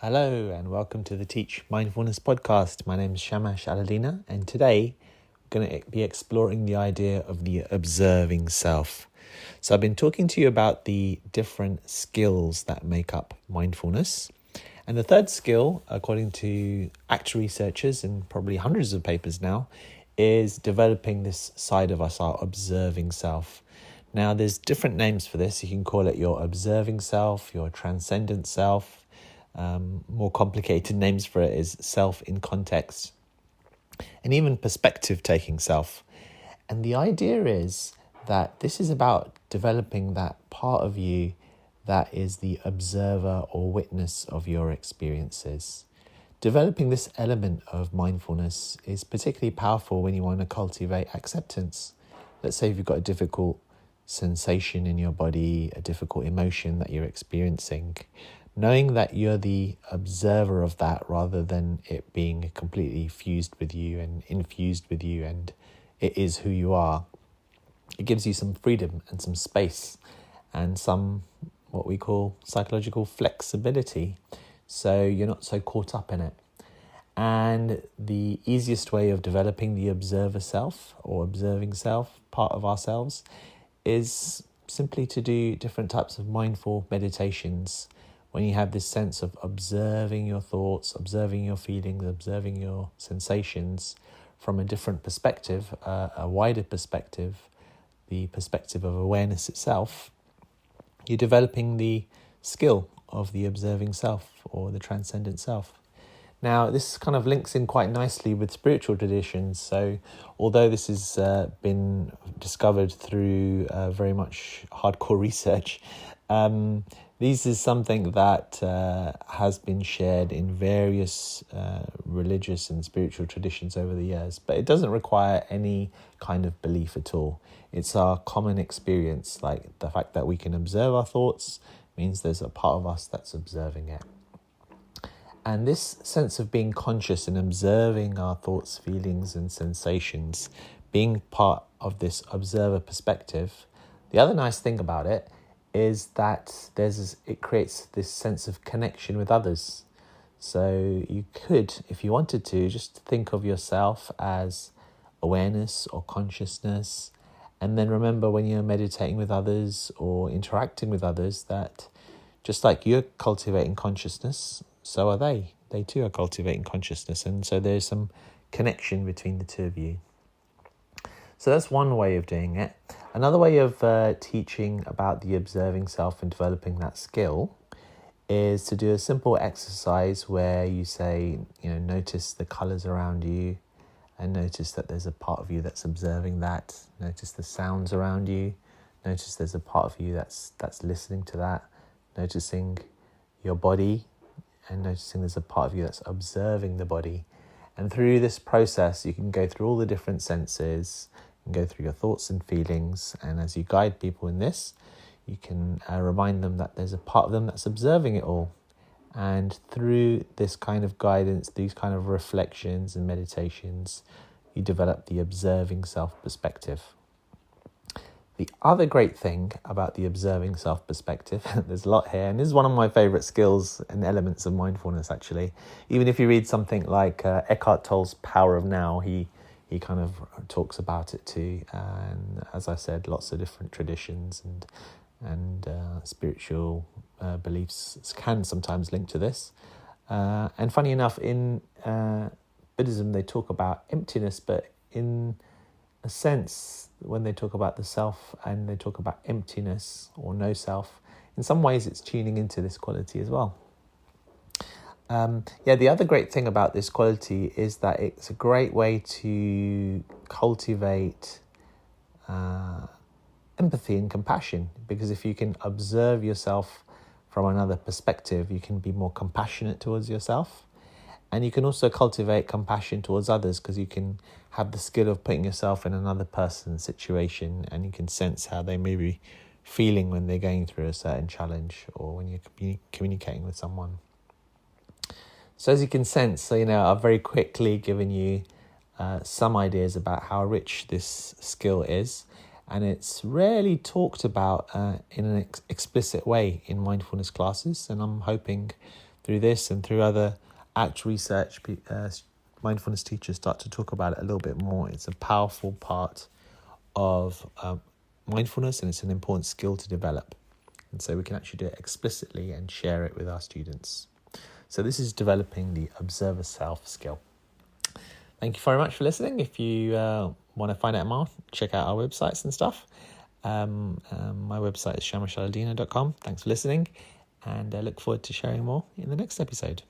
Hello and welcome to the Teach Mindfulness podcast. My name is Shamash Aladina and today we're going to be exploring the idea of the observing self. So I've been talking to you about the different skills that make up mindfulness. And the third skill, according to actual researchers and probably hundreds of papers now, is developing this side of us, our observing self. Now there's different names for this. You can call it your observing self, your transcendent self. More complicated names for it is self in context and even perspective taking self. And the idea is that this is about developing that part of you that is the observer or witness of your experiences. Developing this element of mindfulness is particularly powerful when you want to cultivate acceptance. Let's say if you've got a difficult sensation in your body, a difficult emotion that you're experiencing. Knowing that you're the observer of that rather than it being completely fused with you and infused with you and it is who you are, it gives you some freedom and some space and some what we call psychological flexibility, so you're not so caught up in it. And the easiest way of developing the observer self or observing self, part of ourselves, is simply to do different types of mindful meditations. When you have this sense of observing your thoughts, observing your feelings, observing your sensations from a different perspective, a wider perspective, the perspective of awareness itself, you're developing the skill of the observing self or the transcendent self. Now, this kind of links in quite nicely with spiritual traditions. So although this has been discovered through very much hardcore research, this is something that has been shared in various religious and spiritual traditions over the years, but it doesn't require any kind of belief at all. It's our common experience, like the fact that we can observe our thoughts means there's a part of us that's observing it. And this sense of being conscious and observing our thoughts, feelings and sensations, being part of this observer perspective, the other nice thing about it is that it creates this sense of connection with others. So you could, if you wanted to, just think of yourself as awareness or consciousness, and then remember when you're meditating with others or interacting with others that just like you're cultivating consciousness, so are they. They too are cultivating consciousness, and so there's some connection between the two of you. So that's one way of doing it. Another way of teaching about the observing self and developing that skill is to do a simple exercise where you say, notice the colours around you and notice that there's a part of you that's observing that. Notice the sounds around you. Notice there's a part of you that's listening to that. Noticing your body and noticing there's a part of you that's observing the body. And through this process, you can go through all the different senses and go through your thoughts and feelings. And as you guide people in this, you can remind them that there's a part of them that's observing it all. And through this kind of guidance, these kind of reflections and meditations, you develop the observing self perspective. The other great thing about the observing self perspective, there's a lot here, and this is one of my favorite skills and elements of mindfulness, actually. Even if you read something like Eckhart Tolle's Power of Now, he kind of talks about it too. And as I said, lots of different traditions and spiritual beliefs can sometimes link to this. And funny enough, in Buddhism, they talk about emptiness, but in a sense, when they talk about the self and they talk about emptiness or no self, in some ways it's tuning into this quality as well. The other great thing about this quality is that it's a great way to cultivate empathy and compassion, because if you can observe yourself from another perspective, you can be more compassionate towards yourself. And you can also cultivate compassion towards others because you can have the skill of putting yourself in another person's situation and you can sense how they may be feeling when they're going through a certain challenge or when you're communicating with someone. So as you can sense, I've very quickly given you some ideas about how rich this skill is. And it's rarely talked about in an explicit way in mindfulness classes. And I'm hoping through this and through other ACT research, mindfulness teachers start to talk about it a little bit more. It's a powerful part of mindfulness, and it's an important skill to develop. And so we can actually do it explicitly and share it with our students. So this is developing the observer self skill. Thank you very much for listening. If you want to find out more, check out our websites and stuff. My website is shamashaladina.com. Thanks for listening, and I look forward to sharing more in the next episode.